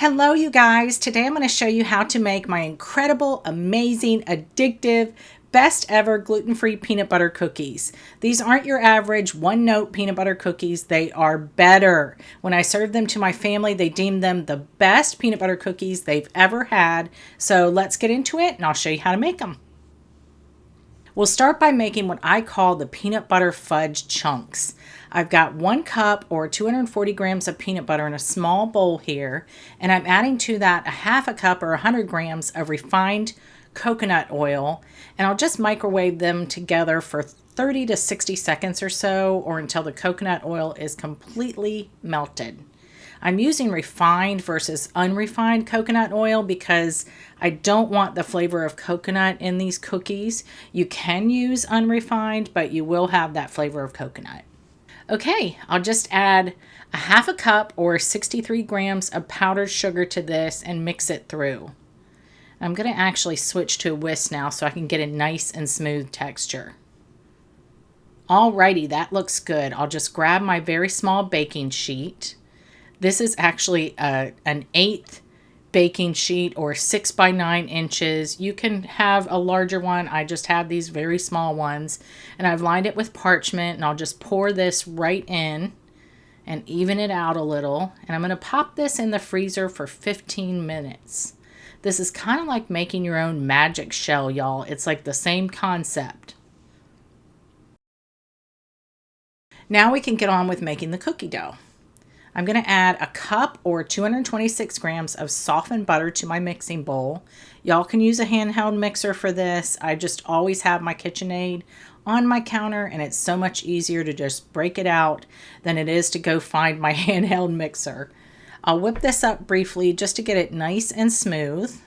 Hello, you guys. Today I'm going to show you how to make my incredible, amazing, addictive, best ever gluten-free peanut butter cookies. These aren't your average one-note peanut butter cookies. They are better. When I served them to my family, they deemed them the best peanut butter cookies they've ever had. So let's get into it and I'll show you how to make them. We'll start by making what I call the peanut butter fudge chunks. I've got 1 cup or 240 grams of peanut butter in a small bowl here, and I'm adding to that a half a cup or 100 grams of refined coconut oil, and I'll just microwave them together for 30 to 60 seconds or so, or until the coconut oil is completely melted. I'm using refined versus unrefined coconut oil because I don't want the flavor of coconut in these cookies. You can use unrefined, but you will have that flavor of coconut. Okay, I'll just add a half a cup or 63 grams of powdered sugar to this and mix it through. I'm going to actually switch to a whisk now so I can get a nice and smooth texture. Alrighty, that looks good. I'll just grab my very small baking sheet. This is actually an 1/8 baking sheet or 6 by 9 inches. You can have a larger one. I just have these very small ones. And I've lined it with parchment, and I'll just pour this right in and even it out a little. And I'm going to pop this in the freezer for 15 minutes. This is kind of like making your own magic shell, y'all. It's like the same concept. Now we can get on with making the cookie dough. I'm going to add a cup or 226 grams of softened butter to my mixing bowl. Y'all can use a handheld mixer for this. I just always have my KitchenAid on my counter, and it's so much easier to just break it out than it is to go find my handheld mixer. I'll whip this up briefly just to get it nice and smooth.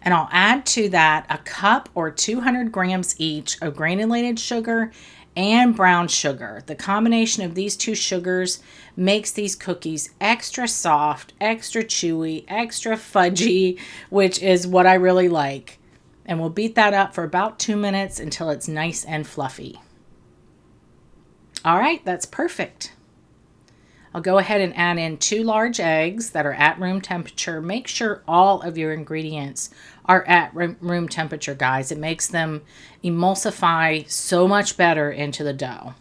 And I'll add to that a cup or 200 grams each of granulated sugar and brown sugar. The combination of these two sugars makes these cookies extra soft, extra chewy, extra fudgy, which is what I really like. And we'll beat that up for about 2 minutes until it's nice and fluffy. All right, that's perfect. I'll go ahead and add in 2 large eggs that are at room temperature. Make sure all of your ingredients are at room temperature, guys. It makes them emulsify so much better into the dough.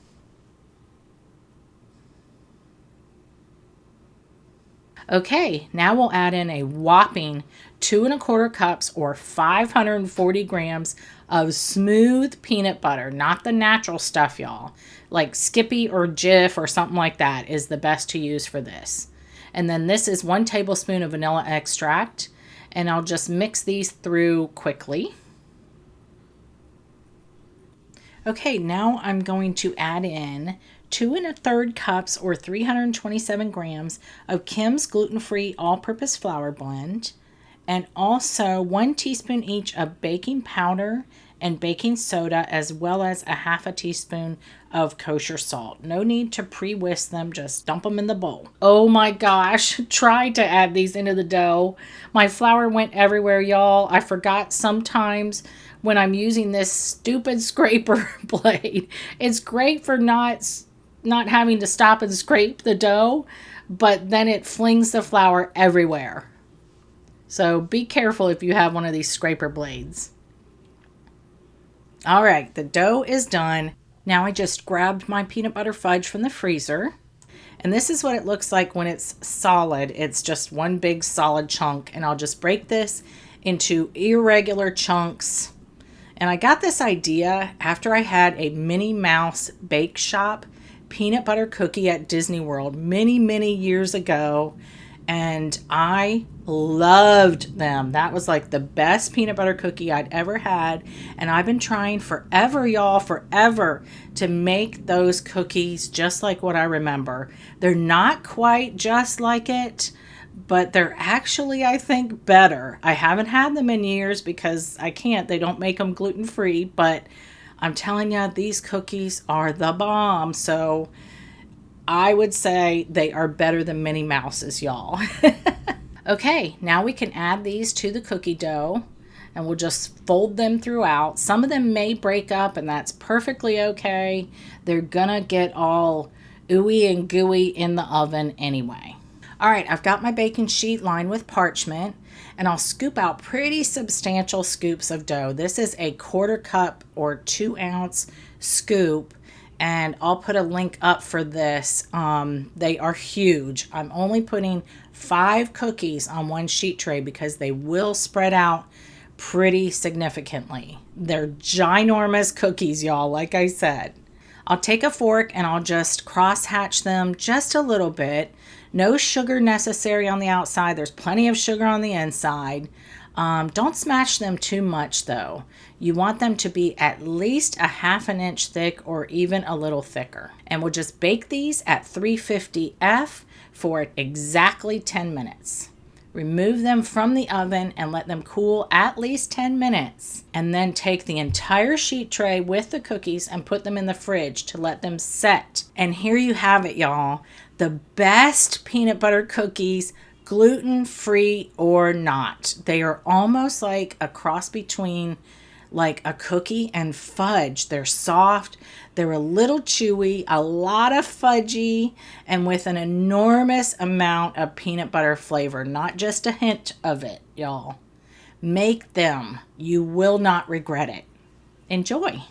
Okay, now we'll add in a whopping 2 1/4 cups or 540 grams of smooth peanut butter, not the natural stuff, y'all. Like Skippy or Jif or something like that is the best to use for this. And then this is 1 tablespoon of vanilla extract, and I'll just mix these through quickly. Okay, now I'm going to add in 2 1/3 cups or 327 grams of Kim's gluten-free all-purpose flour blend, and also 1 teaspoon each of baking powder and baking soda, as well as a half a teaspoon of kosher salt. No need to pre-whisk them, just dump them in the bowl. Oh my gosh, tried to add these into the dough. My flour went everywhere, y'all. I forgot sometimes when I'm using this stupid scraper blade. It's great for not having to stop and scrape the dough, but then it flings the flour everywhere. So be careful if you have one of these scraper blades. All right, the dough is done. Now I just grabbed my peanut butter fudge from the freezer, and this is what it looks like when it's solid. It's just one big solid chunk, and I'll just break this into irregular chunks. And I got this idea after I had a Minnie Mouse Bake Shop peanut butter cookie at Disney World many years ago, and I loved them. That was like the best peanut butter cookie I'd ever had, and I've been trying forever, y'all, forever, to make those cookies just like what I remember. They're not quite just like it, but they're actually, I think, better. I haven't had them in years because I can't. They don't make them gluten-free, but I'm telling you, these cookies are the bomb. So I would say they are better than Minnie Mouse's, y'all. Okay, now we can add these to the cookie dough, and we'll just fold them throughout. Some of them may break up, and that's perfectly okay. They're gonna get all ooey and gooey in the oven anyway. All right, I've got my baking sheet lined with parchment, and I'll scoop out pretty substantial scoops of dough. This is a 1/4 cup or 2-ounce scoop, and I'll put a link up for this. They are huge. I'm only putting 5 cookies on one sheet tray because they will spread out pretty significantly. They're ginormous cookies, y'all, like I said. I'll take a fork and I'll just cross hatch them just a little bit. No sugar necessary on the outside. There's plenty of sugar on the inside. Don't smash them too much though. You want them to be at least a 1/2 inch thick or even a little thicker. And we'll just bake these at 350 F for exactly 10 minutes. Remove them from the oven and let them cool at least 10 minutes. And then take the entire sheet tray with the cookies and put them in the fridge to let them set. And here you have it, y'all. The best peanut butter cookies, gluten-free or not. They are almost like a cross between like a cookie and fudge. They're soft, they're a little chewy, a lot of fudgy, and with an enormous amount of peanut butter flavor, not just a hint of it, y'all. Make them. You will not regret it. Enjoy.